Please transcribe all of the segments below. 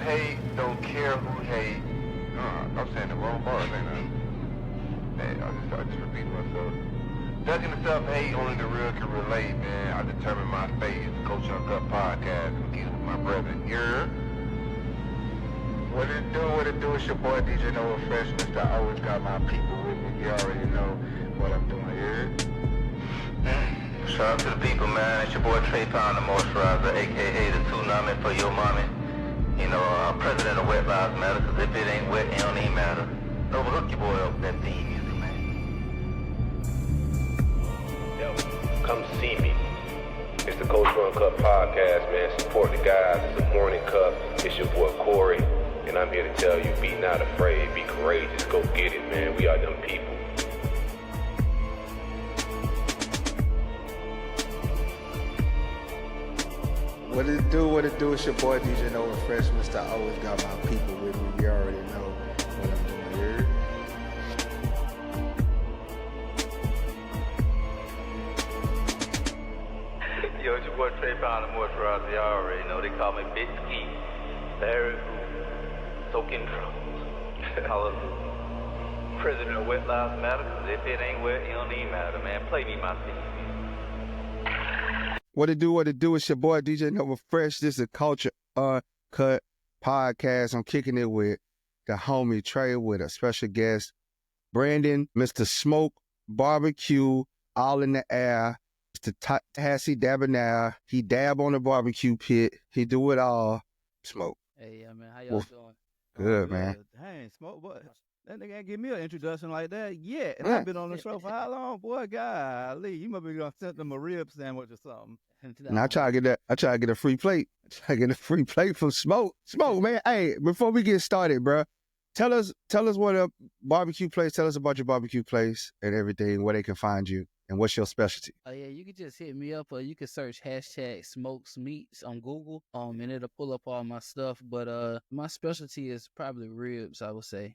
hate, don't care who hate. I'm saying the wrong bars, ain't I? Man, I just repeat myself. Ducking the self-hate, only the real can relate, man. I determine my fate. It's the Culture Uncut podcast. I'm keeping with my brother. What it do? It's your boy DJ Noah Fresh. Mr. I always got my people with me. You already know what I'm doing here. Shout out to the people, man. It's your boy Trey Pound, the moisturizer, a.k.a. the tsunami for your mommy. You know, I'm president of Wet Lives Matter, because if it ain't wet, it don't even matter. Overhook your boy up with that theme music, man. Yo, come see me. It's the Culture Uncut podcast, man. Support the guys. It's a morning cup. It's your boy Corey. And I'm here to tell you, be not afraid. Be courageous. Go get it, man. We are them people. What it do, it's your boy DJ Noah Fresh, Mr. I always got my people with me. You already know what I'm doing here. Yo, it's your boy Trey Pound, the moisturizer. Y'all already know. They call me Big Ski. Larry soaking drums. Hallelujah. President of Wet Lives Matter, because if it ain't wet, it don't even matter, man. Play me my theme. What it do, it's your boy DJ Noah Fresh. This is a Culture Uncut podcast. I'm kicking it with the homie Trey with a special guest, Brandon, Mr. Smoke, Barbecue, all in the air. Mr. Tassie Dabanair. He dab on the barbecue pit. He do it all. Smoke. Hey, yeah, man. How y'all doing? Good, man. Dang, Smoke, boy. That nigga ain't give me an introduction like that yet. And I've been on the show for how long? Boy, golly. You must be going to send them a rib sandwich or something. And I try to get a free plate. I try to get a free plate from Smoke. Smoke, man. Hey, before we get started, bro, tell us what a barbecue place. Tell us about your barbecue place and everything, where they can find you, and what's your specialty. Oh yeah, you can just hit me up, or you can search hashtag Smokes Meats on Google, and it'll pull up all my stuff. But my specialty is probably ribs, I would say.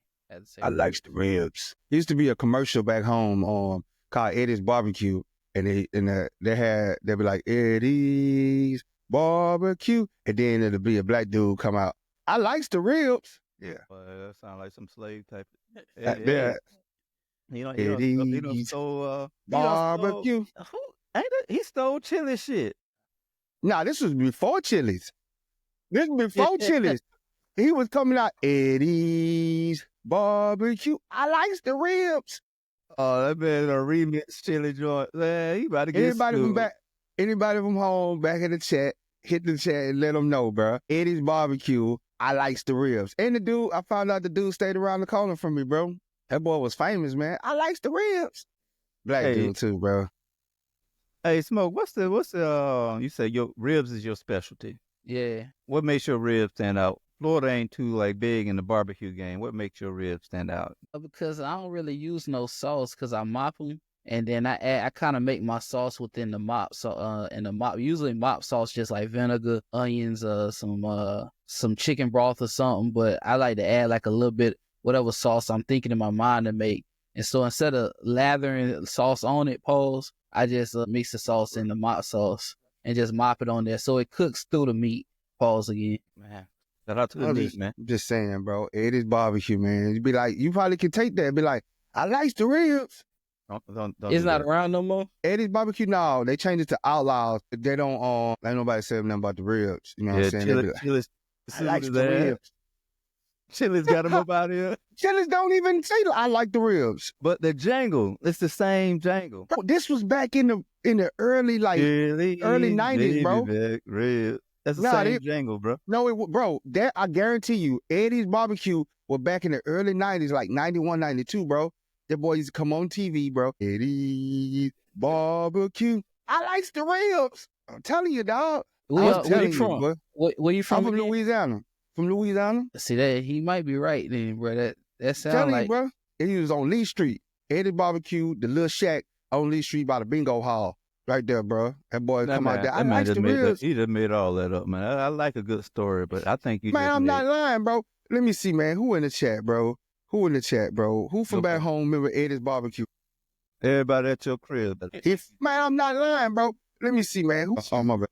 I like the ribs. There used to be a commercial back home called Eddie's Barbecue. And they'd be like, Eddie's Barbecue. And then it'll be a black dude come out. I likes the ribs. Yeah. That sounds like some slave type. Yeah. He stole barbecue. He stole chili shit. Nah, this was before Chili's. This was before Chili's. He was coming out, Eddie's Barbecue. I likes the ribs. Oh, that man a remix chili joint. Man, he about to get anybody from home back in the chat, hit the chat and let them know, bro. Eddie's Barbecue, I likes the ribs. And I found out the dude stayed around the corner from me, bro. That boy was famous, man. I likes the ribs. Black dude too, bro. Hey, Smoke, what's the you say your ribs is your specialty. Yeah. What makes your ribs stand out? Florida ain't too big in the barbecue game. What makes your ribs stand out? Because I don't really use no sauce, because I mop them, and then I kind of make my sauce within the mop. So in the mop, usually mop sauce just like vinegar, onions, some chicken broth or something. But I like to add like a little bit whatever sauce I'm thinking in my mind to make. And so instead of lathering sauce on it, I just mix the sauce in the mop sauce and just mop it on there so it cooks through the meat. Again, man. Shout out to the meat, man. I'm just saying, bro. Eddie's Barbecue, man. You'd be like, you probably could take that and be like, I like the ribs. Don't it's not around no more? Eddie's Barbecue, no. They changed it to Outlaws. They don't, ain't nobody saying nothing about the ribs. You know what I'm saying? Chili's I like the ribs. Chili's got them up out here. Chili's don't even say I like the ribs. But the jangle, it's the same jangle. Bro, this was back in the early 90s, bro. Ribs. That's the same jangle, bro. No, bro, I guarantee you, Eddie's Barbecue was back in the early 90s, like 91, 92, bro. That boy used to come on TV, bro. Eddie's Barbecue. I likes the ribs. I'm telling you, dog. Where you from? Where you from? I'm from Louisiana. From Louisiana. See, that he might be right then, bro. That sounds like... you, bro. And he was on Lee Street. Eddie's Barbecue, the little shack on Lee Street by the bingo hall. Right there, bro. That boy come out there. I like the ribs. He just made all that up, man. I like a good story, but I think you man, I'm not lying, bro. Let me see, man. Who in the chat, bro? Who from back home remember Eddie's Barbecue? Everybody at your crib. Man, I'm not lying, bro. Let me see, man.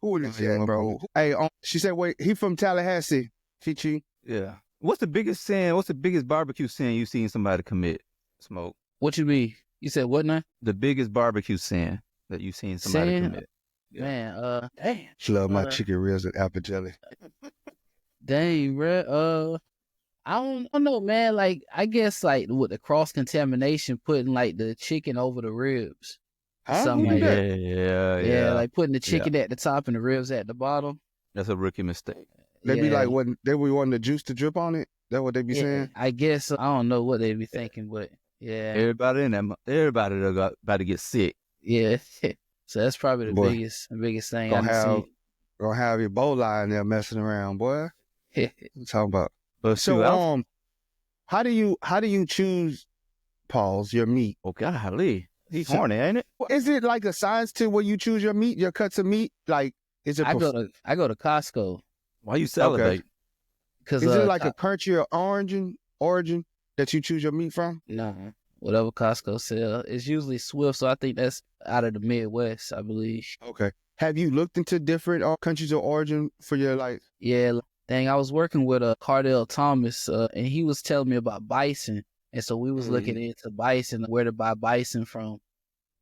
Who in the chat, bro? Hey, she said, wait, he from Tallahassee. Fichi. Yeah. What's the biggest sin? What's the biggest barbecue sin you seen somebody commit? Smoke. What you mean? You said what now? The biggest barbecue sin that you seen somebody Sin? commit. Yeah. Man, damn. Love my chicken ribs and apple jelly. Dang, bro. I don't know, man. Like, I guess like with the cross contamination, putting like the chicken over the ribs, Huh? something Who like did that. that? Yeah. Like putting the chicken at the top and the ribs at the bottom. That's a rookie mistake. They be Yeah. like, what? They be wanting the juice to drip on it. That what they be Yeah, saying? I guess I don't know what they be thinking, but yeah, Everybody in that, everybody that got about to get sick. yeah. So that's probably the Boy, biggest thing Gonna I've have Ebola in there messing around, boy. seen. What you talking about? But So shoot, how do you choose, Pauls, your meat? oh golly, he's So- horny, ain't it? Is it like a science to where you choose your meat, your cuts of meat? Like, is it I go to Costco Why you salivate? because is it like a country or origin that you choose your meat from? no, whatever Costco sell, it's usually Swift. So I think that's out of the Midwest, I believe. Okay. Have you looked into different countries of origin for your like? Yeah, dang, I was working with Cardell Thomas, and he was telling me about bison, and so we was looking into bison, where to buy bison from.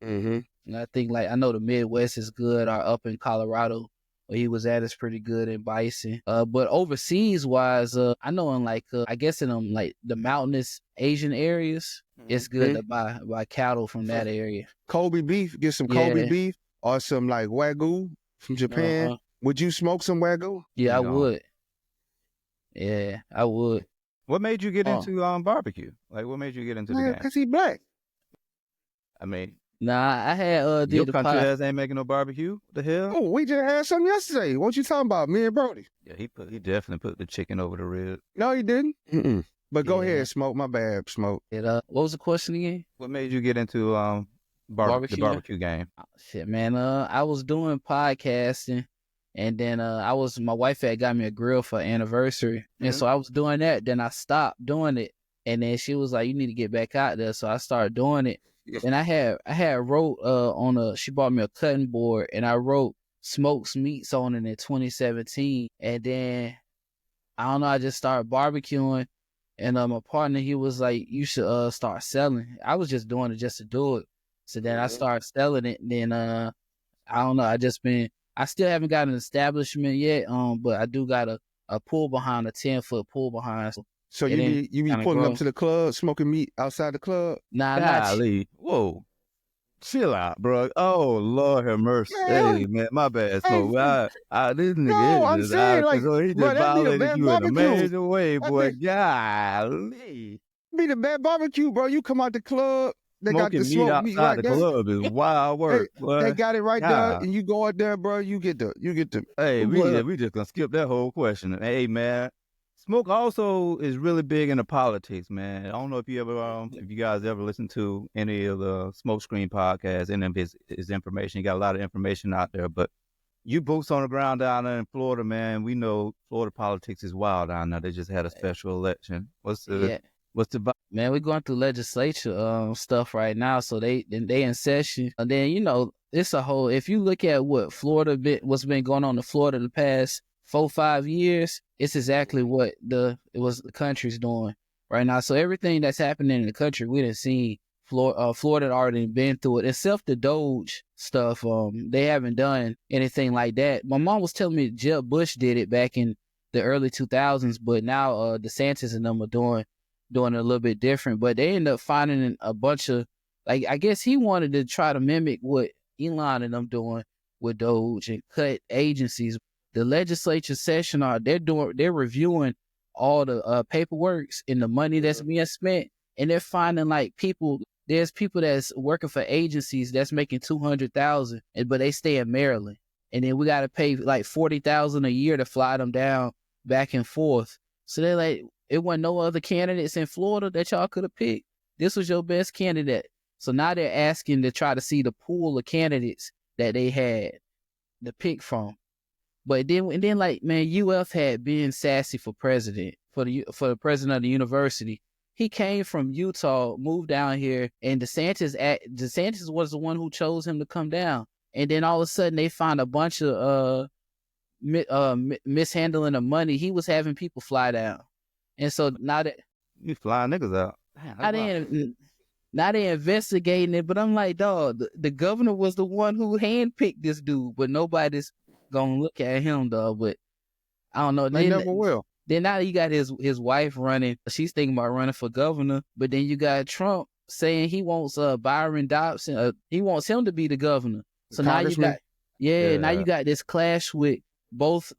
Mm-hmm. And I think I know the Midwest is good, or up in Colorado where he was at is pretty good in bison. But overseas wise, I know in I guess in like the mountainous Asian areas, it's good to buy cattle from that area. Kobe beef. Get some Kobe beef or some like Wagyu from Japan. Would you smoke some Wagyu? Yeah, I No. would. Yeah, I would. What made you get into barbecue? Like, what made you get into the game? Because he black. I mean, Nah, I had your did the country pot. ass ain't making no barbecue. What the hell? Oh, we just had some yesterday. What you talking about? Me and Brody. Yeah, he definitely put the chicken over the rib. No, he didn't. Mm-mm. But go Yeah. ahead, Smoke. My bad, Smoke. What was the question again? What made you get into the Barbecue? barbecue game? Oh, shit, man. I was doing podcasting, and then my wife had got me a grill for anniversary, and so I was doing that. Then I stopped doing it, and then she was like, "You need to get back out there." So I started doing it, and I had wrote she bought me a cutting board, and I wrote smokes meats on it in 2017, and then I don't know, I just started barbecuing. And my partner, he was like, "You should start selling." I was just doing it just to do it. So then I started selling it. And then I don't know. I still haven't got an establishment yet. But I do got a pull behind, a 10-foot pull behind. So It ain't you be kinda pulling grow. up to the club, smoking meat outside the club? Nah, Golly, whoa, chill out, bro. Oh Lord have mercy. Man, Hey man, my bad, hey, Smoke. This nigga No, I'm saying, like, so he bro, just that be the violated best you in a barbecue. major way, That boy. be- Golly. Be the bad barbecue, bro. You come out the club, they got Smoking the meat smoked meat outside right the there. club is wild work, boy. They got it right Yeah. there, and you go out there, bro. You get the. Hey, What? we just gonna skip that whole question. Hey, man, Smoke also is really big into politics, man. I don't know if you guys ever listen to any of the Smoke Screen podcasts, any of his information. He got a lot of information out there, but you boots on the ground down there in Florida, man. We know Florida politics is wild down there. They just had a special election. What's the Man, we're going through legislature stuff right now, so they in session. And then it's a whole. If you look at what what's been going on in Florida the past 4-5 years, it's exactly what the country's doing right now. So everything that's happening in the country, we done seen. Florida had already been through it. Except the Doge stuff, they haven't done anything like that. My mom was telling me Jeb Bush did it back in the early 2000s, but now DeSantis and them are doing it a little bit different. But they end up finding a bunch of, like, I guess he wanted to try to mimic what Elon and them doing with Doge and cut agencies. The legislature session they're reviewing all the paperworks and the money that's being spent, and they're finding there's people that's working for agencies that's making $200,000, but they stay in Maryland, and then we got to pay like $40,000 a year to fly them down back and forth. So they're like, it wasn't no other candidates in Florida that y'all could have picked. This was your best candidate. So now they're asking to try to see the pool of candidates that they had to pick from. But then like, man, UF had been sassy for president, for the president of the university. He came from Utah, moved down here, and DeSantis was the one who chose him to come down. And then all of a sudden, they found a bunch of mishandling of money. He was having people fly down. And so now that You flying niggas out. Damn, now that's wild. now they investigating it, but I'm like, dog, the governor was the one who handpicked this dude, but nobody's gonna look at him, dog. But I don't know. They never will. Then now you got his wife running. She's thinking about running for governor. But then you got Trump saying he wants Byron Dobson. He wants him to be the governor. So now you got now you got this clash with both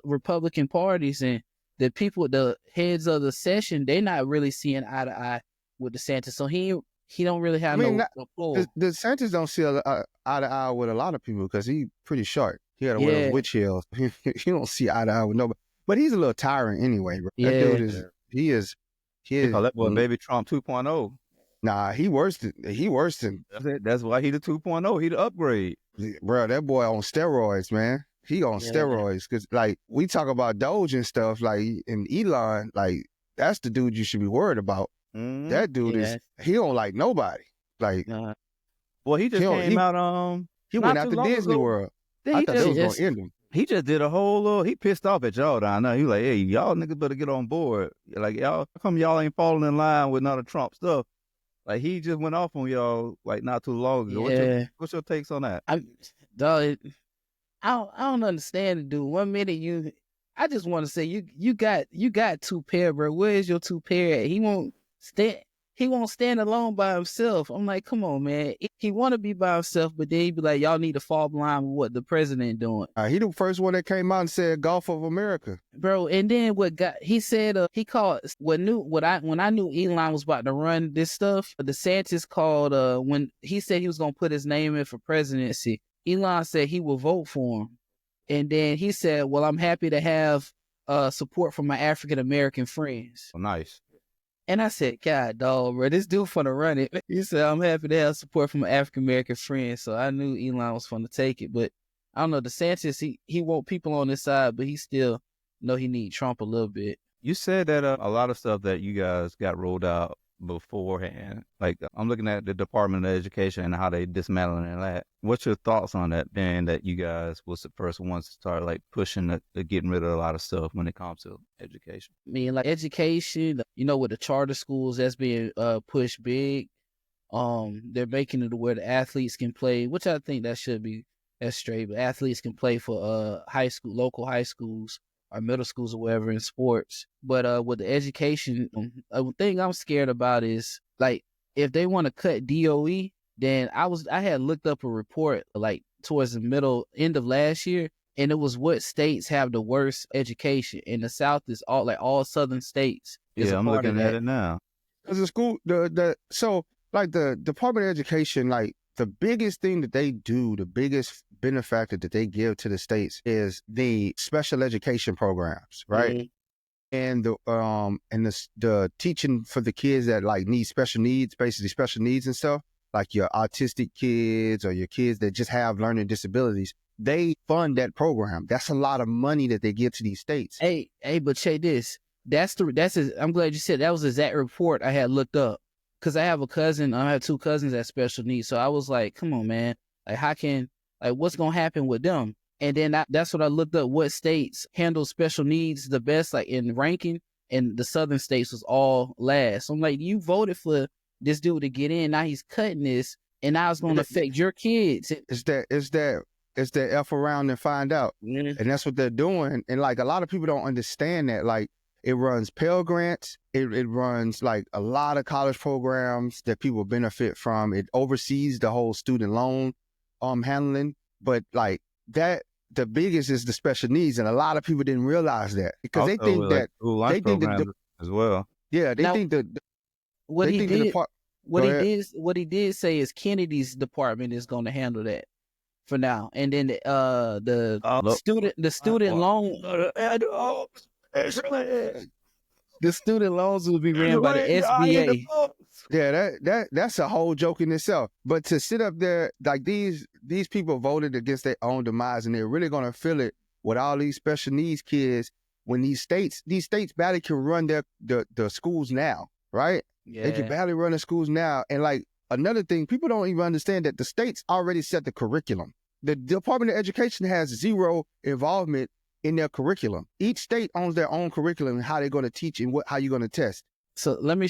Republican parties, and the people, the heads of the session, they're not really seeing eye to eye with DeSantis. So he don't really have no pull. The DeSantis don't see eye to eye with a lot of people because he pretty short. He had to wear those witch heels. He don't see eye to eye with nobody. But he's a little tyrant anyway, bro. That dude is. They call that boy Baby Trump 2.0. Nah, he worse than. That's why he the 2.0. He the upgrade. Bro, that boy on steroids, man. He on steroids. Because, like, we talk about Doge and stuff, like, and Elon, like, that's the dude you should be worried about. Mm-hmm. That dude he don't like nobody. Like, well, he just came out. He went out to Disney World. I thought that was going to end him. He just did a whole he pissed off at y'all down there. He like, hey, y'all niggas better get on board. Like, y'all, how come y'all ain't falling in line with none of Trump stuff? Like, he just went off on y'all like not too long ago. Yeah. What's your takes on that? I don't understand it, dude. 1 minute I just want to say you got two pair, bro. Where's your two pair at? He won't stand alone by himself. I'm like, come on, man. He want to be by himself, but then he be like, y'all need to fall blind with what the president doing. He the first one that came out and said Gulf of America, bro. And then he said he called when I knew Elon was about to run this stuff. DeSantis called when he said he was gonna put his name in for presidency. Elon said he will vote for him, and then he said, well, I'm happy to have support from my African American friends. Oh, nice. And I said, God, dog, bro, this dude finna run it. He said, I'm happy to have support from African-American friends. So I knew Elon was finna take it. But I don't know, DeSantis, he want people on his side, but he still know he need Trump a little bit. You said that a lot of stuff that you guys got rolled out beforehand. Like, I'm looking at the Department of Education and how they dismantling that. What's your thoughts on that, being that you guys was the first ones to start like pushing the getting rid of a lot of stuff when it comes to education? I mean, like education, with the charter schools, that's being pushed big. They're making it to where the athletes can play, which I think that's straight, but athletes can play for local high schools or middle schools or whatever in sports. But with the education, the thing I'm scared about is, like, if they want to cut DOE, then I had looked up a report like towards the end of last year, and it was what states have the worst education. And the South is all southern states. I'm looking at it now. Because so like the Department of Education, like the biggest thing that they do, the biggest benefactor that they give to the states is the special education programs, right? Mm-hmm. And the teaching for the kids that like need special needs, basically special needs and stuff, like your autistic kids or your kids that just have learning disabilities. They fund that program. That's a lot of money that they give to these states. Hey, but check this. I'm glad you said that was the exact report I had looked up. Cause I have two cousins that special needs. So I was like, come on, man. Like, what's going to happen with them? And then that's what I looked up, what states handle special needs the best, like in ranking, and the southern states was all last. So I'm like, you voted for this dude to get in. Now he's cutting this, and now it's going to affect your kids. It's that F around and find out. Mm-hmm. And that's what they're doing. And like, a lot of people don't understand that. Like, it runs Pell Grants. It runs like a lot of college programs that people benefit from. It oversees the whole student loan handling. But like that, the biggest is the special needs, and a lot of people didn't realize that because also, they think that they think that as well. Yeah, they think that what he did say is Kennedy's department is going to handle that for now, and then the student loans will be ran by the SBA. Yeah, that's a whole joke in itself. But to sit up there, like these people voted against their own demise, and they're really gonna feel it with all these special needs kids when these states barely can run the schools now, right? Yeah. They can barely run the schools now. And like another thing, people don't even understand that the states already set the curriculum. The Department of Education has zero involvement in their curriculum. Each state owns their own curriculum and how they're going to teach and how you're going to test. So let me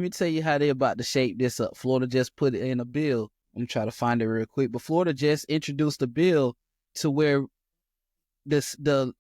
tell you how they're about to shape this up. Florida just put it in a bill. I'm trying to find it real quick. But Florida just introduced a bill to where the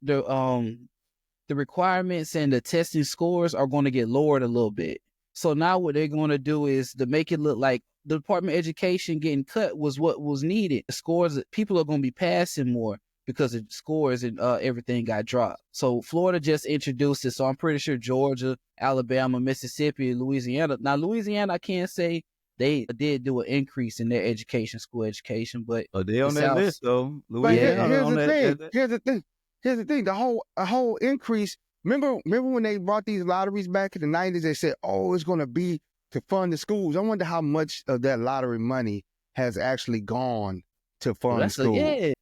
requirements and the testing scores are going to get lowered a little bit. So now what they're going to do is to make it look like the Department of Education getting cut was what was needed. The scores, people are going to be passing more because the scores and everything got dropped. So Florida just introduced it. So I'm pretty sure Georgia, Alabama, Mississippi, Louisiana. Now, Louisiana, I can't say they did do an increase in their school education, but they on that list though. But here's the thing. Here's the thing. A whole increase. Remember when they brought these lotteries back in the 90s? They said, "Oh, it's going to be to fund the schools." I wonder how much of that lottery money has actually gone to fund schools.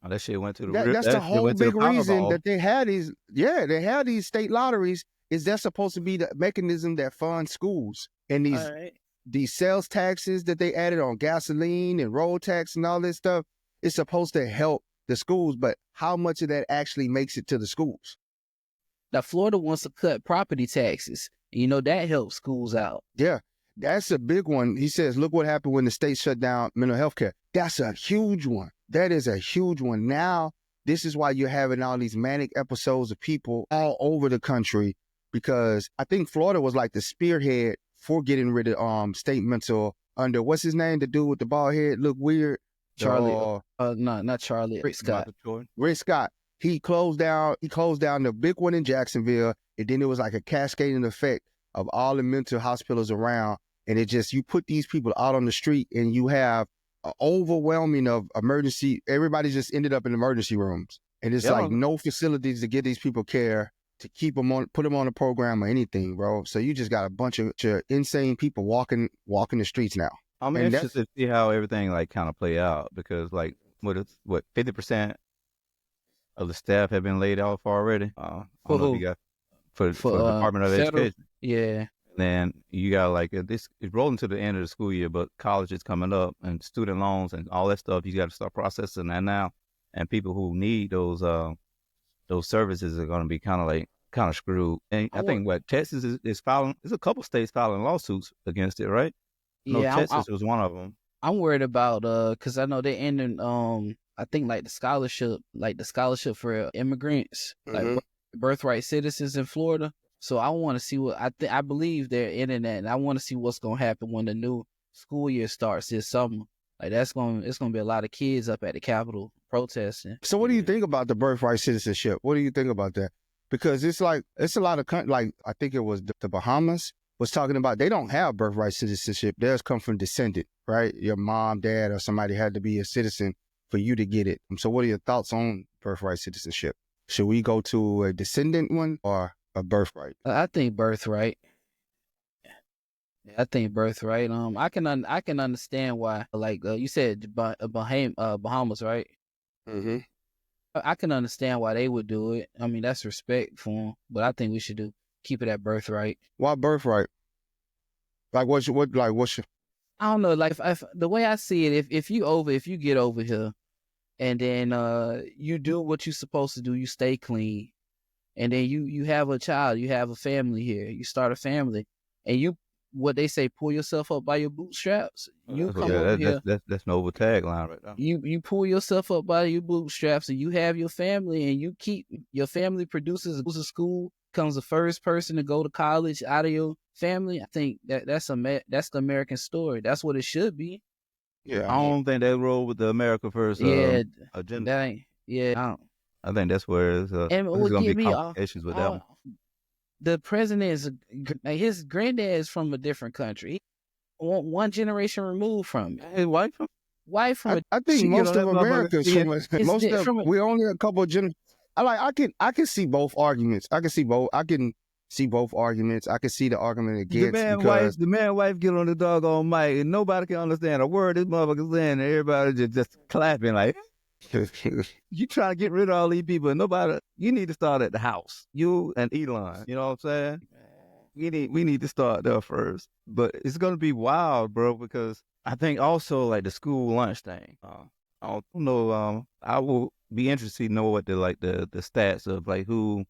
Oh, that shit went to the. That's the whole big reason that they had these. Yeah, they had these state lotteries. Is that supposed to be the mechanism that funds schools and these sales taxes that they added on gasoline and road tax and all this stuff? It's supposed to help the schools, but how much of that actually makes it to the schools? Now, Florida wants to cut property taxes. You know, that helps schools out. Yeah, that's a big one. He says, look what happened when the state shut down mental health care. That's a huge one. That is a huge one. Now, this is why you're having all these manic episodes of people all over the country, because I think Florida was like the spearhead for getting rid of state mental under, what's his name? The dude with the bald head, look weird. Charlie. No, not Charlie. Rick Scott. Rick Scott. He closed down the big one in Jacksonville, and then it was like a cascading effect of all the mental hospitals around. And it just, you put these people out on the street and you have an overwhelming of emergency. Everybody just ended up in emergency rooms. And it's like no facilities to get these people care, to keep them on, put them on a program or anything, bro. So you just got a bunch of insane people walking the streets now. I'm interested to see how everything like kind of play out, because like what 50% of the staff have been laid off already. I don't know if you got for the Department of Education. Yeah. And then you got like this is rolling to the end of the school year, but college is coming up and student loans and all that stuff. You got to start processing that now, and people who need those services are going to be kind of screwed. And I think what Texas is filing, there's a couple states filing lawsuits against it, right? No, Texas was one of them. I'm worried about because I know they ending I think like the scholarship for immigrants, like birthright citizens in Florida. So I want to see what I believe they're ending that, and I want to see what's gonna happen when the new school year starts this summer. Like it's gonna be a lot of kids up at the Capitol protesting. So what do you think about the birthright citizenship? What do you think about that? Because it's a lot of like I think it was the Bahamas was talking about they don't have birthright citizenship. Theirs come from descendant, right? Your mom, dad, or somebody had to be a citizen for you to get it. So what are your thoughts on birthright citizenship? Should we go to a descendant one or a birthright? I think birthright. I think birthright. I can understand why. Like you said, Bahamas, right? Mm-hmm. I can understand why they would do it. I mean, that's respect for them. But I think we should keep it at birthright. Why birthright? Like what's your? I don't know. Like if the way I see it, if you get over here, and then you do what you're supposed to do, you stay clean, and then you have a child, you have a family here, you start a family, and you, what they say, pull yourself up by your bootstraps. You come over here. That's noble tagline right now. You pull yourself up by your bootstraps, and you have your family, and you keep your family produces, goes to school, becomes the first person to go to college out of your family. I think that's the American story. That's what it should be. Yeah, I don't think they roll with the America First agenda. I think that's where there's going to be complications with that one. The president is his granddad is from a different country. One generation removed from it. His wife from. I think most of America's from. We only a couple of generations. I can see both arguments. I can see both arguments. I can see the argument against the man wife get on the doggone mic and nobody can understand a word this motherfucker's saying, and everybody just clapping like. You try to get rid of all these people and nobody. You need to start at the house. You and Elon. You know what I'm saying? We need to start there first. But it's gonna be wild, bro, because I think also like the school lunch thing. I don't know. I will be interested to know what the stats of like who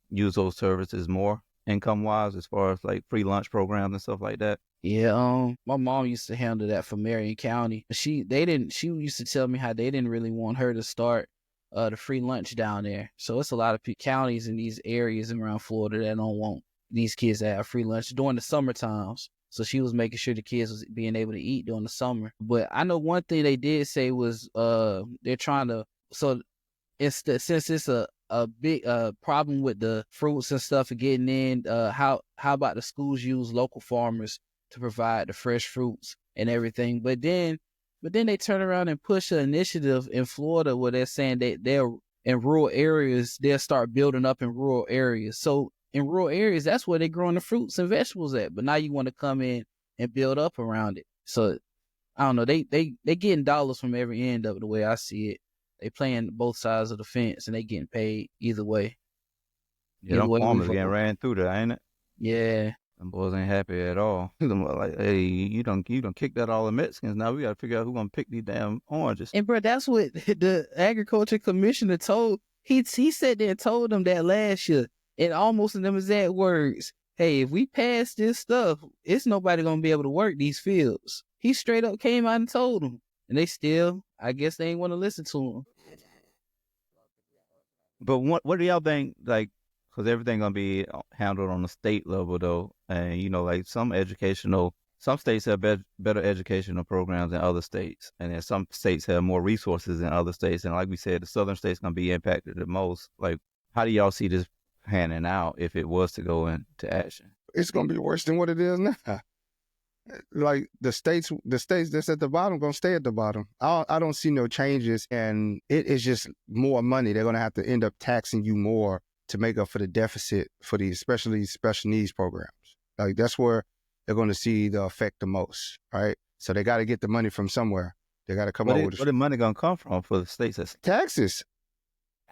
use those services more income wise as far as like free lunch programs and stuff like that. Yeah, my mom used to handle that for Marion County. She used to tell me how they didn't really want her to start the free lunch down there. So it's a lot of counties in these areas around Florida that don't want these kids to have free lunch during the summer times. So she was making sure the kids was being able to eat during the summer. But I know one thing they did say was they're trying to, so since it's a big problem with the fruits and stuff getting in, how about the schools use local farmers to provide the fresh fruits and everything? But then they turn around and push an initiative in Florida where they're saying that they're in rural areas, they'll start building up in rural areas. So in rural areas, that's where they're growing the fruits and vegetables at. But now you want to come in and build up around it. So I don't know. They getting dollars from every end of it, the way I see it. They playing both sides of the fence and they getting paid either way. Yeah, them farmers getting ran through there, ain't it? Yeah. Them boys ain't happy at all. Them like, hey, you done kick that all the Mexicans. Now we got to figure out who's going to pick these damn oranges. And bro, that's what the agriculture commissioner told. He sat there and told them that last year, and almost in them exact words, hey, if we pass this stuff, it's nobody going to be able to work these fields. He straight up came out and told them. And they still, I guess they ain't want to listen to him. But what do y'all think, like, because everything going to be handled on the state level, though, and, you know, like some states have better educational programs than other states, and then some states have more resources than other states, and like we said, the southern states going to be impacted the most. Like, how do y'all see this panning out if it was to go into action? It's going to be worse than what it is now. Like the states that's at the bottom going to stay at the bottom. I don't see no changes, and it is just more money. They're going to have to end up taxing you more to make up for the deficit for especially special needs programs. Like that's where they're going to see the effect the most, right? So they got to get the money from somewhere. They got to come up with where the money going to come from for the states? Taxes.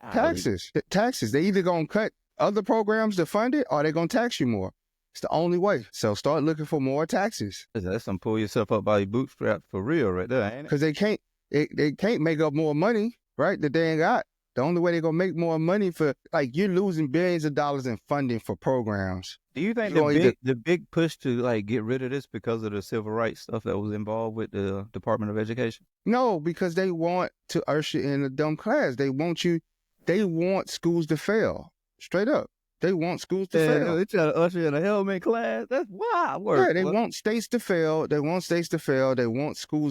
They either going to cut other programs to fund it, or they're going to tax you more. It's the only way. So start looking for more taxes. That's some pull yourself up by your bootstraps for real right there, ain't it? Because they can't make up more money, right, that they ain't got. The only way they're going to make more money for, like, you're losing billions of dollars in funding for programs. Do you think the big push to, like, get rid of this because of the civil rights stuff that was involved with the Department of Education? No, because they want to usher in a dumb class. They want schools to fail. Straight up. They want schools to fail. They try to usher in a helmet class. That's wild work. Yeah, they want states to fail. They want schools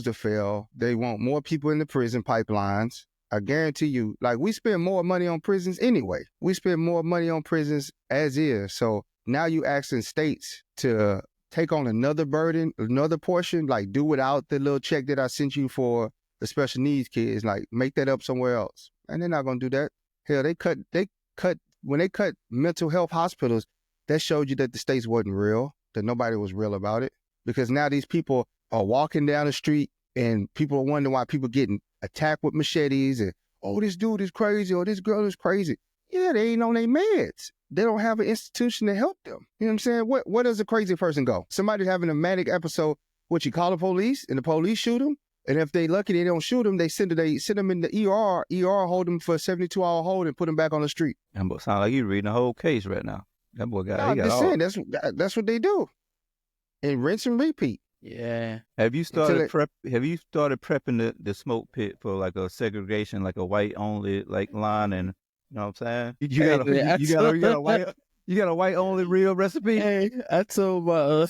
to fail. They want more people in the prison pipelines. I guarantee you, like, we spend more money on prisons anyway. We spend more money on prisons as is. So now you asking states to take on another burden, another portion, like do without the little check that I sent you for the special needs kids, like make that up somewhere else. And they're not going to do that. Hell, when they cut mental health hospitals, that showed you that the states wasn't real, that nobody was real about it. Because now these people are walking down the street and people are wondering why people getting attacked with machetes and, oh, this dude is crazy or this girl is crazy. Yeah, they ain't on their meds. They don't have an institution to help them. You know what I'm saying? Where does a crazy person go? Somebody's having a manic episode, you call the police and the police shoot them? And if they lucky they don't shoot them, they send them in the ER. ER hold them for a 72-hour hold and put them back on the street. That boy sound like you reading the whole case right now. That boy got. I'm just saying that's what they do, and rinse and repeat. Yeah. Have you started prepping the smoke pit for like a segregation, like a white only like line, and you know what I'm saying? You got a white only real recipe. Hey, I told my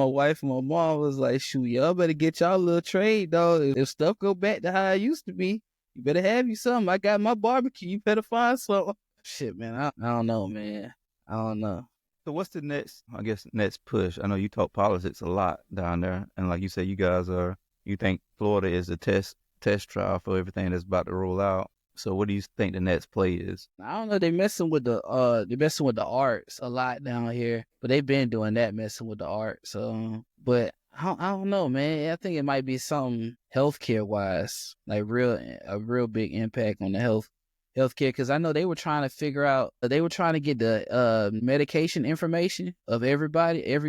wife and my mom was like, shoot, y'all better get y'all a little trade, dog. If stuff go back to how it used to be, you better have you something. I got my barbecue. You better find something. Shit, man. I don't know, man. I don't know. So what's the next push? I know you talk politics a lot down there. And like you said, you think Florida is a test trial for everything that's about to roll out. So what do you think the next play is? I don't know. They messing with the arts a lot down here, but they've been doing that, messing with the arts. But I don't know, man. I think it might be something healthcare wise, like a real big impact on the healthcare. Because I know they were trying to get the medication information of every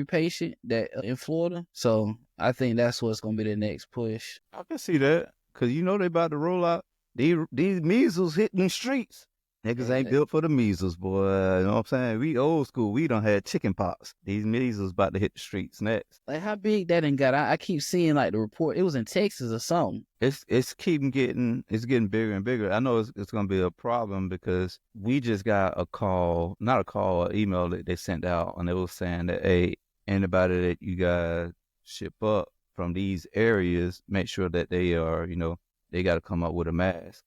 patient that in Florida. So I think that's what's gonna be the next push. I can see that. because you know they about to roll out these measles hitting the streets. Niggas ain't built for the measles, boy. You know what I'm saying? We old school. We done had chicken pox. These measles about to hit the streets next. Like how big that done got? I keep seeing like the report. It was in Texas or something. It's getting bigger and bigger. I know it's gonna be a problem because we just got an email that they sent out, and it was saying that hey, anybody that you guys ship up from these areas, make sure that they are, they got to come up with a mask.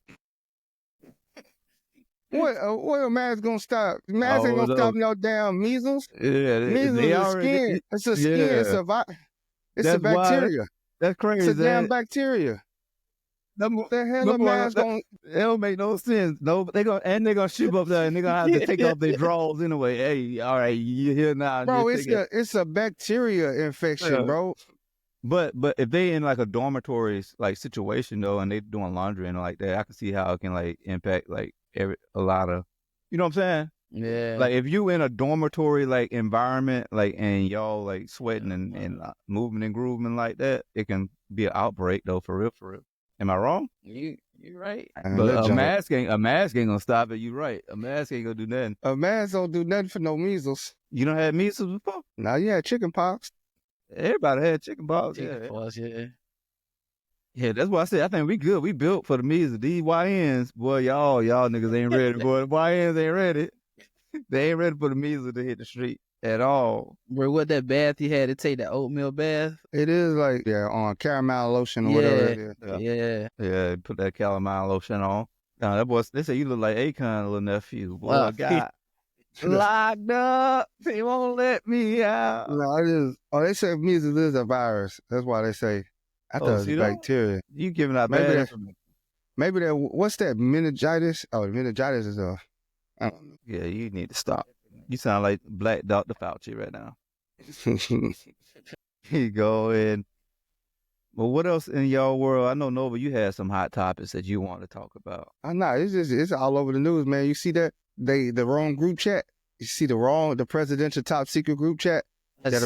What a mask gonna stop? Mask ain't gonna stop no damn measles. Yeah, measles they is already, skin. It's a skin. Yeah. It's a bacteria. That's crazy. It's a damn bacteria. What the hell a mask gonna? It don't make no sense. No, they're gonna ship up there and they're gonna have to take off their drawers anyway. Hey, all right, you here now? Bro, it's a bacteria infection, bro. But if they in like a dormitory like situation though, and they doing laundry and like that, I can see how it can like impact like a lot of, you know what I'm saying? Yeah. Like if you in a dormitory like environment, like and y'all like sweating and moving and grooving like that, it can be an outbreak though, for real. Am I wrong? You're right. But a mask ain't gonna stop it. You right. A mask ain't gonna do nothing. A mask don't do nothing for no measles. You don't have measles before? Now you had chicken pox. Everybody had chicken pox. Yeah. Yeah, that's why I said I think we good. We built for the measles. These YNs, boy, y'all niggas ain't ready, boy. YNs ain't ready. They ain't ready for the measles to hit the street at all. Bro, what that bath you had to take, that oatmeal bath? It is like on caramel lotion or whatever it is. Yeah, put that calamine lotion on. Now that boy, they say you look like Akon, little nephew. Boy, God. Locked up. They won't let me out. No, they say measles is a virus. That's why they say. I thought it was bacteria. You giving out bad information. Maybe that. What's that? Meningitis? Oh, meningitis is a. I don't know. Yeah, you need to stop. You sound like Black Dr. Fauci right now. Here you go. And well, what else in your world? I know, Nova, you had some hot topics that you want to talk about. Nah, it's all over the news, man. You see that the wrong group chat. You see the presidential top secret group chat that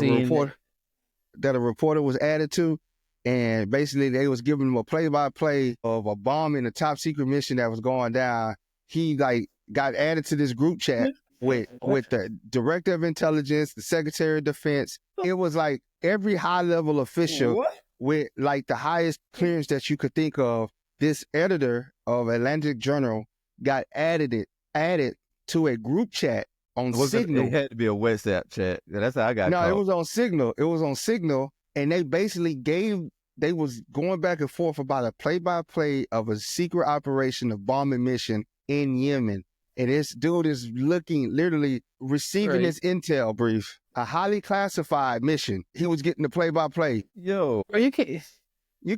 a reporter was added to. And basically, they was giving him a play-by-play of a bomb in a top secret mission that was going down. He got added to this group chat with the director of intelligence, the secretary of defense. It was like every high-level official with like the highest clearance that you could think of. This editor of Atlantic Journal got added to a group chat on Signal. It had to be a WhatsApp chat. That's how I got caught. It was on Signal. It was on Signal. And they basically they was going back and forth about a play-by-play of a secret operation of bombing mission in Yemen. And this dude is literally receiving his intel brief, a highly classified mission. He was getting the play-by-play. Yo. Bro, you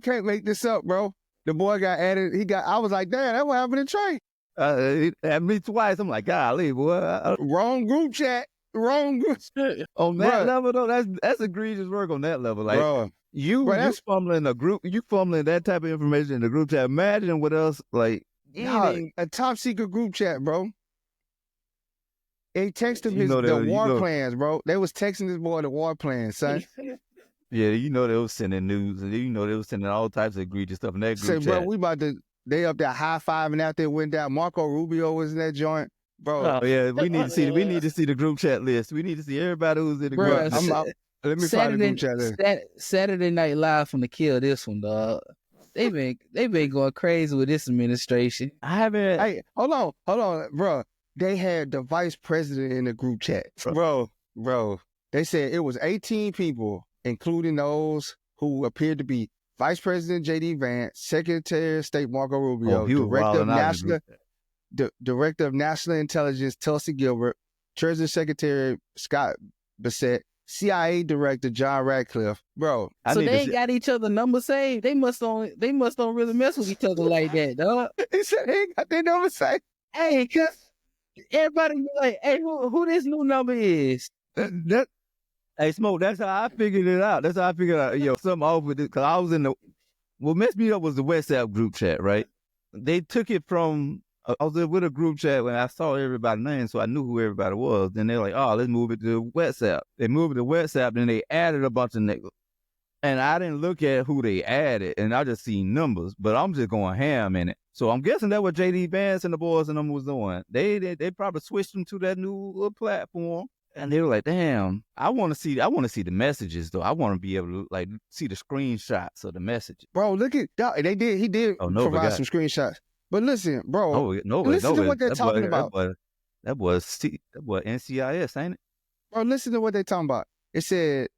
can't make this up, bro. The boy got added. I was like, damn, that what happened to Trey. It happened me twice. I'm like, golly, boy. Wrong group chat. Wrong group chat. On that level, though, that's egregious work on that level. Like, you fumbling a group, you fumbling that type of information in the group chat. Imagine what else, like, a top secret group chat, bro. They texted him the war plans, bro. They was texting this boy the war plans, son. Yeah, they was sending news, and they was sending all types of egregious stuff in that group chat. Bro, we about to, they up there high-fiving out there, went down. Marco Rubio was in that joint. Bro. Oh, yeah, we need to see the group chat list. We need to see everybody who's in the group. Let me find the group chat list. Saturday Night Live from the kill this one, dog. They been going crazy with this administration. I haven't. Hey, hold on, bro. They had the vice president in the group chat, bro. They said it was 18 people, including those who appeared to be Vice President J.D. Vance, Secretary of State Marco Rubio, Director of National Intelligence Tulsi Gabbard, Treasury Secretary Scott Bassett, CIA Director John Ratcliffe, bro. So they ain't got each other numbers saved. They must don't really mess with each other like that, dog. He said they ain't got their numbers saved. Hey, cause everybody be like, hey, who this new number is? Hey, Smoke, that's how I figured it out. That's how I figured out, something off with it. Because I was what messed me up was the WhatsApp group chat, right? They took it from, I was with a group chat when I saw everybody's name, so I knew who everybody was. Then they're like, oh, let's move it to WhatsApp. They moved it to WhatsApp, then they added a bunch of niggas. And I didn't look at who they added, and I just seen numbers, but I'm just going ham in it. So I'm guessing that's what J.D. Vance and the boys and them was doing. They probably switched them to that new little platform, and they were like, "Damn, I want to see the messages though. I want to be able to like see the screenshots of the messages." Bro, look at that. He did provide some screenshots. But listen, bro, listen to what they're talking about. That was NCIS, ain't it? Bro, listen to what they're talking about. It said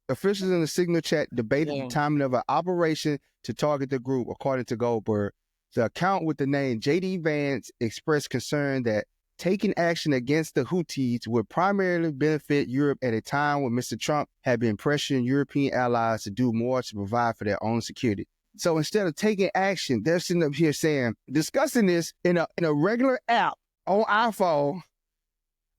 officials in the Signal chat debated the timing of an operation to target the group, according to Goldberg. The account with the name J.D. Vance expressed concern that taking action against the Houthis would primarily benefit Europe at a time when Mr. Trump had been pressuring European allies to do more to provide for their own security. So instead of taking action, they're sitting up here discussing this in a regular app on iPhone.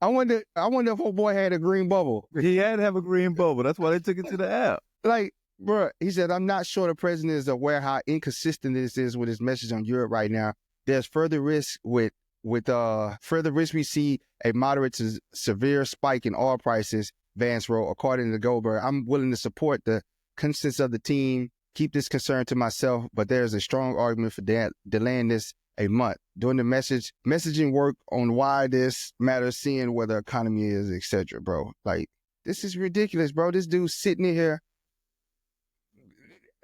I wonder if old boy had a green bubble. He had to have a green bubble. That's why they took it to the app. Like, bro, he said, I'm not sure the president is aware how inconsistent this is with his message on Europe right now. There's further risk we see a moderate to severe spike in oil prices, Vance wrote. According to Goldberg, I'm willing to support the consensus of the team, keep this concern to myself, but there's a strong argument for delaying this a month. Doing the messaging work on why this matters, seeing where the economy is, etc., bro. Like, this is ridiculous, bro. This dude's sitting in here.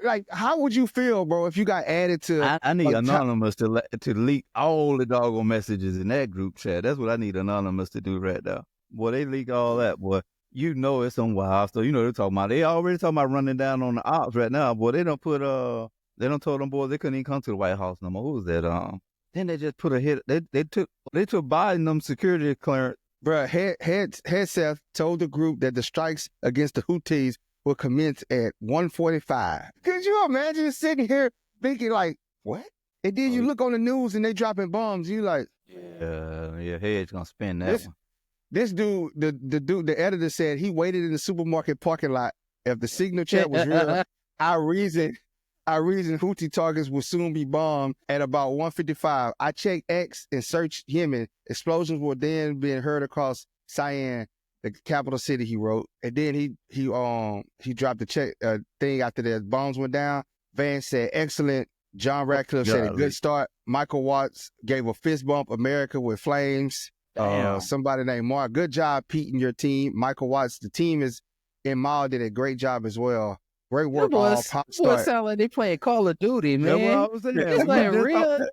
Like, how would you feel, bro, if you got added to... I need Anonymous to leak all the doggone messages in that group chat. That's what I need Anonymous to do right now. Boy, they leak all that, boy. You know it's some wild stuff. You know they already talking about running down on the ops right now. Boy, they don't told them boys they couldn't even come to the White House no more. Who was that? Then they just put a hit. They took Biden them security clearance. Bro, Hegseth told the group that the strikes against the Houthis will commence at 1:45. Could you imagine sitting here thinking like, what? And then you look on the news and they dropping bombs. You like, yeah, Hedge gonna spin that one. This dude, the editor said he waited in the supermarket parking lot. If the Signal chat was real, our reason Houthi targets will soon be bombed at about 1:55. I checked X and searched Yemen. Explosions were then being heard across Cyan, the capital city, he wrote. And then he dropped the check thing after the bombs went down. Vance said, excellent. John Ratcliffe said a good start. Michael Watts gave a fist bump, America with flames. Somebody named Mark, good job, Pete and your team. Michael Watts, the team is in Mall, did a great job as well. Great work, all pop star. It sound like they playing Call of Duty, man. That's what I was saying. It's like real.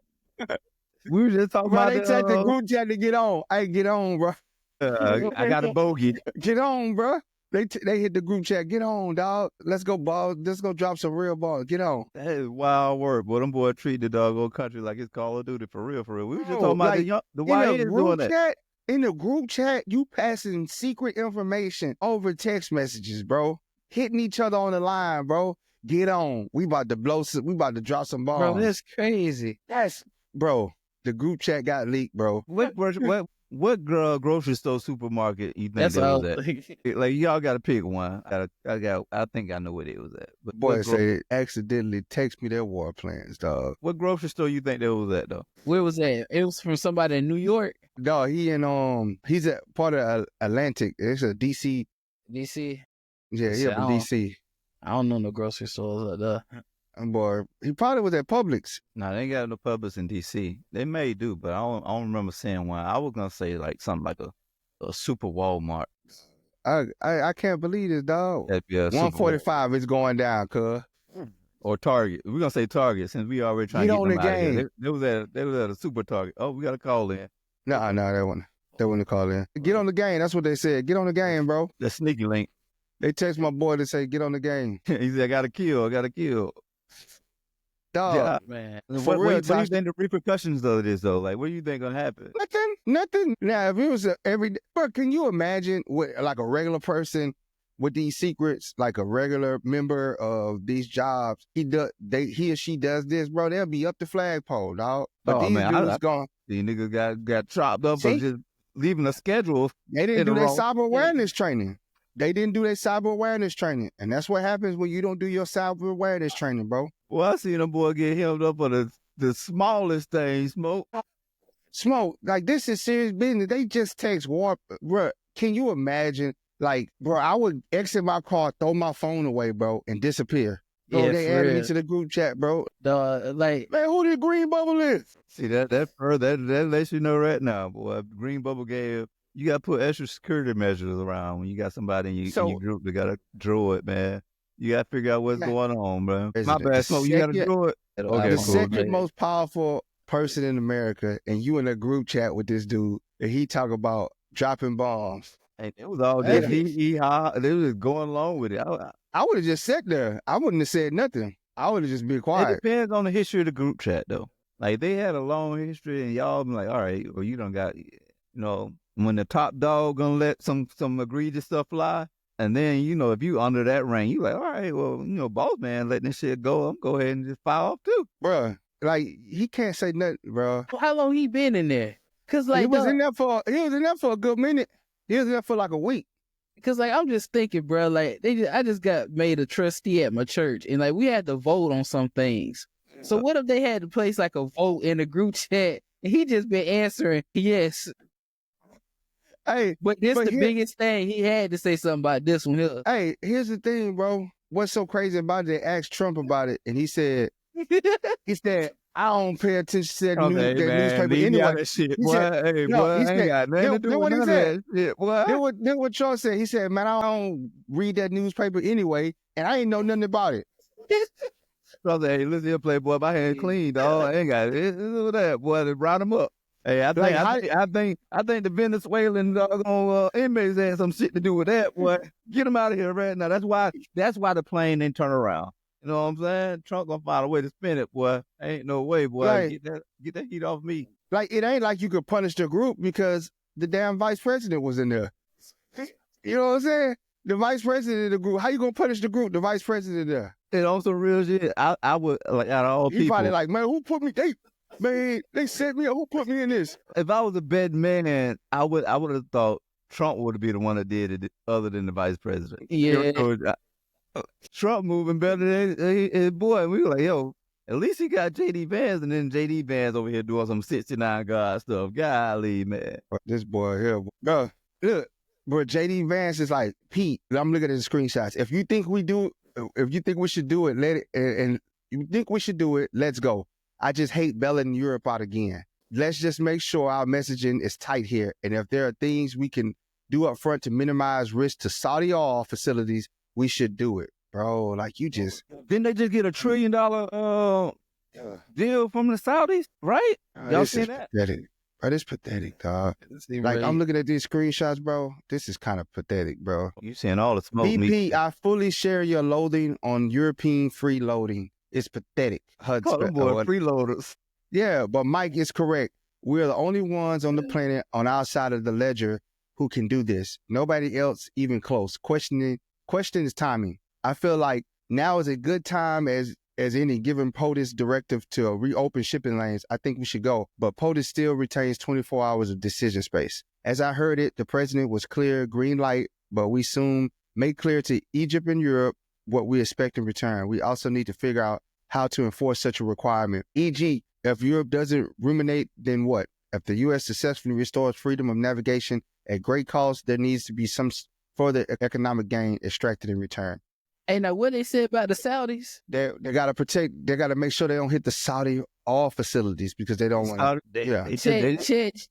We were just talking about they text the group chat to get on. Hey, get on, bro. I got a bogey. Get on, bro. They hit the group chat. Get on, dog. Let's go ball. Let's go drop some real balls. Get on. That is wild work. Boy, them boys treat the doggone country like it's Call of Duty for real, for real. We were just talking about the YNs doing that. In the group chat, you passing secret information over text messages, bro. Hitting each other on the line, bro. Get on. We about to drop some bombs. Bro, that's crazy. Bro, the group chat got leaked, bro. What grocery store, supermarket you think that was at? Like, y'all got to pick one. I think I know where it was at. But boy, say accidentally text me their war plans, dog. What grocery store you think that was at, though? Where was that? It was from somebody in New York. No, he's a part of Atlantic. It's a DC. DC? Yeah, he up in DC. I don't know no grocery stores like that. Boy, he probably was at Publix. No, they ain't got no Publix in DC. They may do, but I don't remember seeing one. I was gonna say like something like a super Walmart. I can't believe this, dog. 1:45 is going down, cuz. Or Target. We're gonna say Target since we already trying to get them out of here. They was at a super Target. Oh, we got a call in. No, they wouldn't call in. Get on the game. That's what they said. Get on the game, bro. The sneaky link. They text my boy to say, get on the game. He said, I got to kill. Dog, yeah, man. What do you think the repercussions of this, though? Like, what do you think gonna happen? Nothing. Now, if it was but can you imagine what, like a regular person with these secrets, like a regular member of these jobs, he or she does this, bro, they'll be up the flagpole, dog. But these dudes gone. These niggas got chopped up for just leaving a schedule. They didn't do their cyber awareness training. And that's what happens when you don't do your cyber awareness training, bro. Well, I seen them boy get hemmed up for the smallest thing, Smoke, like this is serious business. They just text war, bro. Can you imagine Like, bro, I would exit my car, throw my phone away, bro, and disappear. Bro, Yeah, they for added me real. to the group chat, bro. Like, Man, who did Green Bubble is? See that lets you know right now, boy. Green Bubble gave you got to put extra security measures around when you got somebody in your group that got a droid, man. You got to figure out what's going on, bro. My President, bad, Smoke. You got a droid? Okay, the cool. second most powerful person in America, and you in a group chat with this dude, and he talk about dropping bombs. Hey, it was all this they was just going along with it. I would have just sat there. I wouldn't have said nothing. I would have just been It quiet. depends on the history of the group chat, though. Like, they had a long history, and y'all been like, all right, well, you done got, when the top dog gonna let some egregious stuff fly, and then, if you under that rank, you like, all right, well, boss man letting this shit go, I'm go ahead and just fire off too. Bruh, like, he can't say nothing, bro. how long he been in there? Cause like he was in there for a good minute. He was in there for like a week. Cause like I'm just thinking, bro, like I just got made a trustee at my church, and like we had to vote on some things. So what if they had to place like a vote in the group chat, and he just been answering yes? Hey, but the biggest thing, he had to say something about this one here. Hey, here's the thing, bro. What's so crazy about it? They asked Trump about it, and he said, I don't pay attention to that newspaper anyway. That shit, he boy. said, Hey, no, boy, he I said, ain't got nothing to do with none of that shit, boy. Then what Trump said, he said, man, I don't read that newspaper anyway, and I ain't know nothing about it. Trump said, hey, listen here, playboy, my hand clean, dog. I ain't got it. Do that, boy. To round him up. Hey, I think the Venezuelan inmates had some shit to do with that, boy. Get them out of here right now. That's why the plane didn't turn around. You know what I'm saying? Trump gonna find a way to spin it, boy. Ain't no way, boy. Like, get that heat off me. Like, it ain't like you could punish the group because the damn vice president was in there. You know what I'm saying? The vice president of the group. How you gonna punish the group? The vice president there. And on some real shit, I would, like, out of all people. He probably like, man, who put me? They set me up. Who put me in this? If I was a bad man, I would have thought Trump would be the one that did it, other than the vice president. Yeah. Trump moving better than his boy. And we were like, yo, at least he got J.D. Vance, and then J.D. Vance over here doing some 69 God stuff. Golly, man. This boy here, bro. Look, bro, J.D. Vance is like, Pete, I'm looking at the screenshots. If you think we should do it, let it, and you think we should do it, let's go. I just hate bailing Europe out again. Let's just make sure our messaging is tight here. And if there are things we can do up front to minimize risk to Saudi oil facilities, we should do it, bro. Like, you just... Didn't they just get $1 trillion deal from the Saudis, right? Y'all seen that? Pathetic. Bro, this pathetic, dog. Like, I'm looking at these screenshots, bro. This is kind of pathetic, bro. You seeing all the smoke. BP, I fully share your loathing on European freeloading. It's pathetic. Call them boys freeloaders. Yeah, but Mike is correct. We're the only ones on the planet on our side of the ledger who can do this. Nobody else even close. Question is timing. I feel like now is a good time as any, given POTUS directive to reopen shipping lanes. I think we should go. But POTUS still retains 24 hours of decision space. As I heard it, the president was clear, green light, but we soon make clear to Egypt and Europe what we expect in return. We also need to figure out how to enforce such a requirement. E.g., if Europe doesn't ruminate, then what? If the U.S. successfully restores freedom of navigation at great cost, there needs to be some further economic gain extracted in return. Hey, now what they said about the Saudis? They got to protect, they got to make sure they don't hit the Saudi oil facilities because they don't want to. Yeah.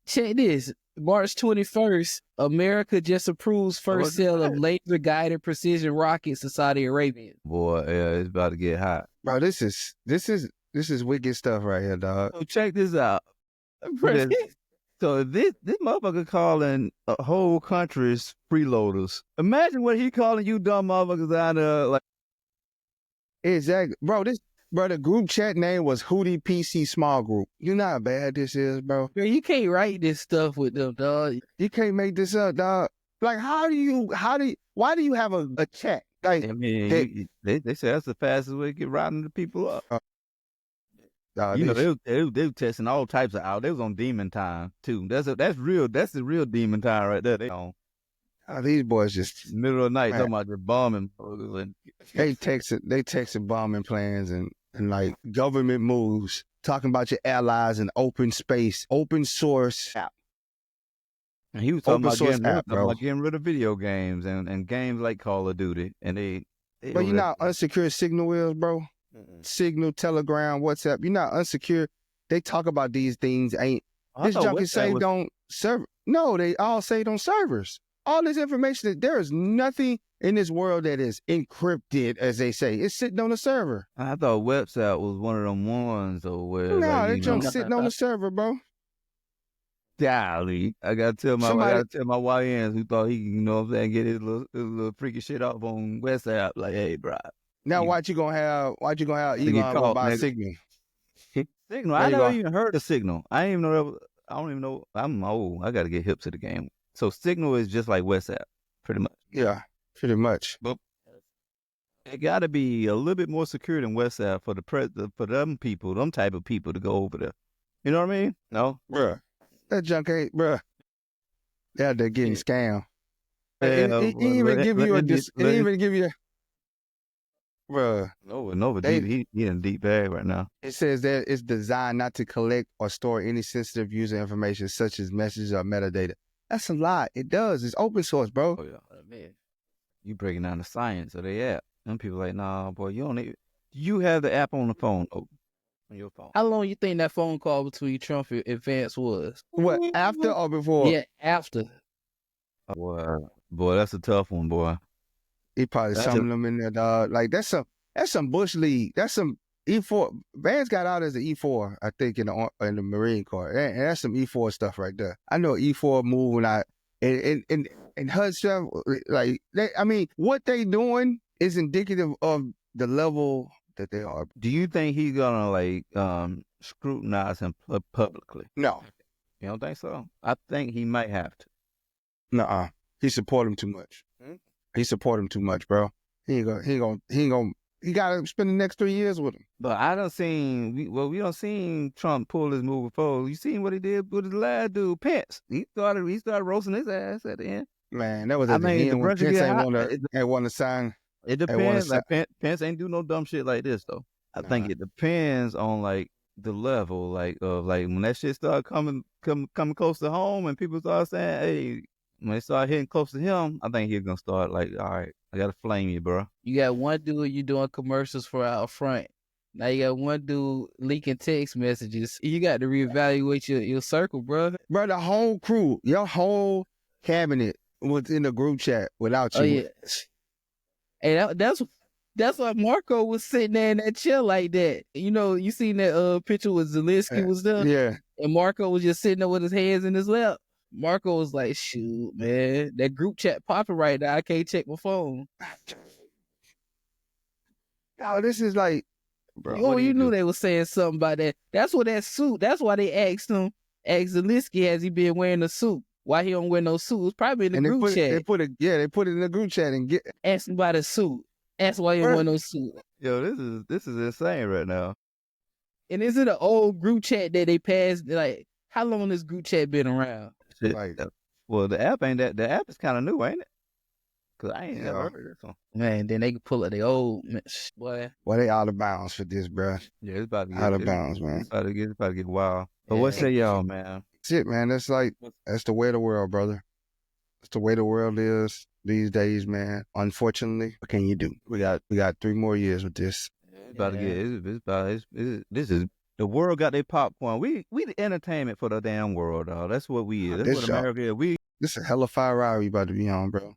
Check this. March 21st, America just approves first sale of laser-guided precision rockets to Saudi Arabia. Boy, yeah, it's about to get hot. Bro, this is wicked stuff right here, dog. So check this out. So this motherfucker calling whole countries freeloaders. Imagine what he calling you dumb motherfuckers out there. Like, exactly, bro. The group chat name was Hootie PC Small Group. You know how bad this is, bro. Girl, you can't write this stuff with them, dog. You can't make this up, dog. Like, why do you have a chat? Like, I mean, they say that's the fastest way to get routing the people up. They were testing all types of out. They was on demon time too. That's the real demon time right there. They on. These boys just middle of the night talking about their bombing. They texting bombing plans and like government moves, talking about your allies and open space, open source. And he was talking Open about source getting, they were app, talking bro. about getting rid of video games and games like Call of Duty. And they But you know how unsecure Signal is, bro? Signal, Telegram, WhatsApp. You know how unsecure. They talk about these things. This junk is saved on server. No, they all saved on servers. All this information, there is nothing in this world that is encrypted, as they say. It's sitting on the server. I thought WebSite was one of them ones or where No, like, that junk's sitting on the server, bro. golly, I gotta tell my YNs who thought he, you know what I'm saying, get his little freaky shit off on WhatsApp. Like, hey, bro. Now, what you gonna have Elon go buy Signal? Signal. I never even heard of Signal. I didn't even know that was, I don't even know. I'm old. I gotta get hip to the game. So Signal is just like WhatsApp, pretty much. Yeah, pretty much. But it gotta be a little bit more secure than WhatsApp for them people, them type of people to go over there. You know what I mean? No? Bruh. That junk ain't, bruh. They're out there getting scammed. It even give you bruh. Nova deep. He in a deep bag right now. It says that it's designed not to collect or store any sensitive user information such as messages or metadata. That's a lie. It does. It's open source, bro. Oh yeah, man. You breaking down the science of the app. Some people like, nah, boy, you don't need. You have the app on the phone, on your phone. How long you think that phone call between Trump and Vance was? What, after or before? Yeah, after. Boy, that's a tough one, boy. He probably summoned them in there, dog. Like that's some Bush League. That's some E4. Vance got out as an E4, I think, in the Marine Corps, and that's some E4 stuff right there. I know E4 move when and HUD stuff. Like what they doing is indicative of the level that they are. Do you think he's gonna like scrutinize him publicly? No. You don't think so? I think he might have to. Nuh-uh. He support him too much. He support him too much, bro. He gotta spend the next 3 years with him. But I done seen, we done seen Trump pull his move forward. You seen what he did with the last dude, Pence. He started roasting his ass at the end. Man, that was at the end when Pence ain't want to sign. It depends. Like Pence ain't do no dumb shit like this though. I think it depends on like the level, like of like when that shit start coming close to home and people start saying, hey, when they start hitting close to him, I think he's gonna start like, all right, I gotta flame you, bro. You got one dude you doing commercials for out front. Now you got one dude leaking text messages. You got to reevaluate your circle, bro. Bro, the whole crew, your whole cabinet was in the group chat without you. Oh yeah. Hey, that's why Marco was sitting there in that chair like that. You know, you seen that picture with Zelensky was there? Yeah. And Marco was just sitting there with his hands in his lap. Marco was like, shoot, man, that group chat popping right now. I can't check my phone. Oh, this is like, bro. You knew they was saying something about that. That's what that suit. That's why they asked Zelensky, has he been wearing a suit? Why he don't wear no suit? It was probably in the group chat. They put it in the group chat and ask him about a suit. That's why he don't wear no suit. Yo, this is insane right now. And is it an old group chat that they passed? Like, how long this group chat been around? Like, well, the app ain't that. The app is kind of new, ain't it? Cause I ain't never heard of this one. Man, then they can pull up the old boy. Well, they out of bounds for this, bro. Yeah, it's about to get out of bounds, man. It's about to get wild. But what say y'all, man? That's it, man. That's the way of the world, brother. That's the way the world is these days, man. Unfortunately, what can you do? We got 3 more years with this. It's about to get. This is. The world got their popcorn. We the entertainment for the damn world, dog. That's what we is. That's what America is. This is a hella fire ride we about to be on, bro.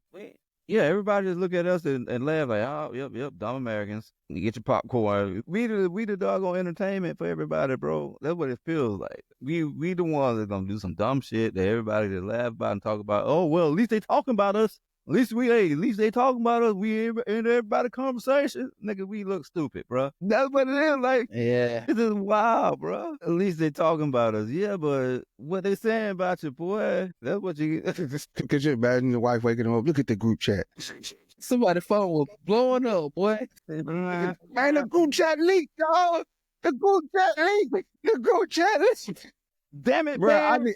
Yeah, everybody just look at us and laugh like, oh, yep, dumb Americans. You get your popcorn. We the doggone entertainment for everybody, bro. That's what it feels like. We the ones that gonna do some dumb shit that everybody just laugh about and talk about. Oh well, at least they talking about us. At least they talking about us. We in everybody's conversation. Nigga, we look stupid, bro. That's what it is. Like, yeah, this is wild, bro. At least they talking about us. Yeah, but what they saying about you, boy? That's what you. Could you imagine your wife waking up? Look at the group chat. Somebody's phone was blowing up, boy. Man, the group chat leaked, dog. The group chat leaked. The group chat leaked. Damn it, bro. Man.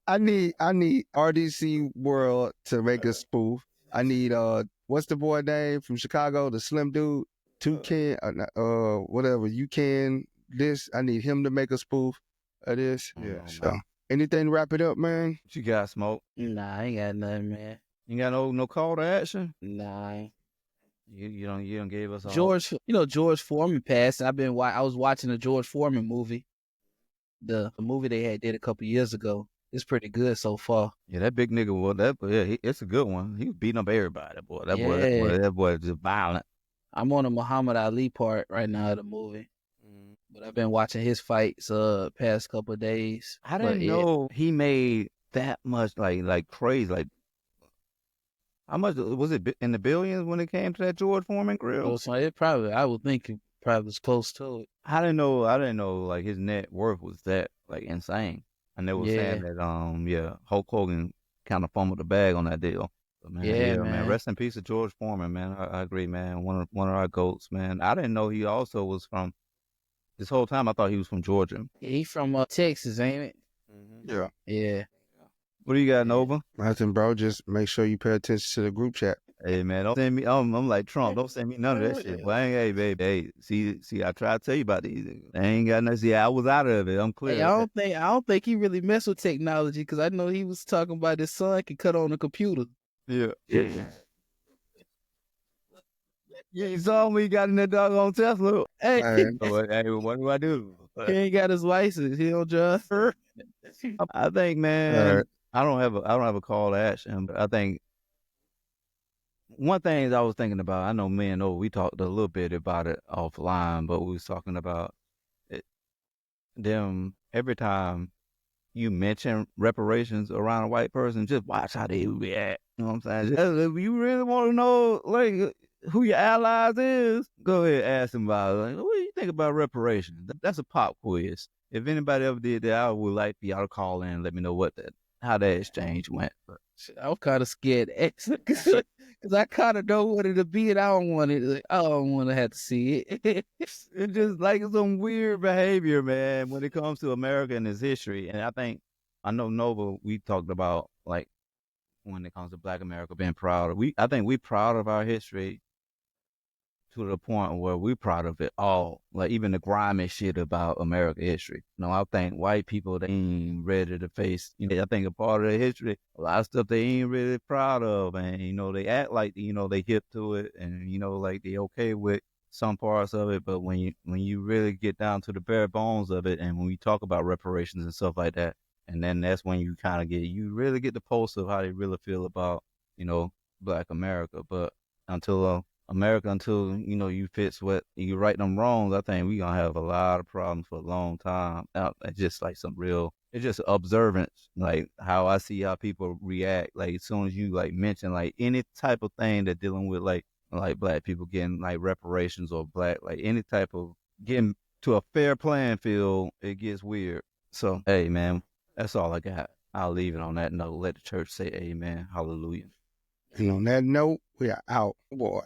I need RDC World to make a spoof. I need what's the boy name from Chicago, the slim dude, Toucan, whatever. You can this. I need him to make a spoof of this. Yeah. So Anything to wrap it up, man? What you got, Smoke? Nah, I ain't got nothing, man. You got no call to action? Nah. You don't gave us a George Foreman passed. I was watching the George Foreman movie. The movie they did a couple years ago. It's pretty good so far. Yeah, that big nigga, it's a good one. He was beating up everybody, boy. That boy is just violent. I'm on the Muhammad Ali part right now of the movie. But I've been watching his fights past couple of days. I didn't know he made that much like crazy. Like, how much was it in the billions when it came to that George Foreman grill? So I would think it probably was close to it. I didn't know like his net worth was that like insane. And they were saying that Hulk Hogan kind of fumbled the bag on that deal. But man. Rest in peace to George Foreman, man. I agree, man. One of our goats, man. I didn't know he also was from. This whole time I thought he was from Georgia. Yeah, he from Texas, ain't it? Mm-hmm. Yeah. Yeah. What do you got, Nova? Nothing, bro. Just make sure you pay attention to the group chat. Hey, man, don't send me. I'm like Trump. Don't send me none of that shit. Well, hey, baby. Hey, see. I tried to tell you about these. I ain't got nothing. See, I was out of it. I'm clear. Hey, I don't think he really messed with technology because I know he was talking about his son can cut on a computer. Yeah. Yeah, you saw me. He got in that doggone Tesla. Hey, what do I do? He ain't got his license. He don't drive. I think, man. I don't have a call to action, but I think one thing I was thinking about. I know me and Nova, we talked a little bit about it offline, but we was talking about it. Them every time you mention reparations around a white person, just watch how they react. You know what I'm saying? Just, if you really want to know, like, who your allies is, go ahead and ask them about it. Like, what do you think about reparations? That's a pop quiz. If anybody ever did that, I would like for y'all to call in and let me know how that exchange went. But I'm kind of scared because I kind of know what it'll be, and I don't want to have to see it. It's just like some weird behavior, man, when it comes to America and its history. And I know Nova, we talked about, like, when it comes to Black America being proud. I think we're proud of our history to the point where we're proud of it all. Like, even the grimy shit about American history. I think white people, they ain't ready to face, I think a part of their history, a lot of stuff they ain't really proud of. And, they act like, they hip to it and, like they okay with some parts of it. But when you really get down to the bare bones of it, and when we talk about reparations and stuff like that, and then that's when you kind of you really get the pulse of how they really feel about, Black America. But until you fix what you right them wrongs, I think we gonna have a lot of problems for a long time. It's just like it's just observance, like how I see how people react. Like, as soon as you like mention like any type of thing that dealing with like Black people getting like reparations, or Black, like any type of getting to a fair playing field, it gets weird. So, hey, man, that's all I got. I'll leave it on that note. Let the church say amen. Hallelujah. And on that note, we are out, boy.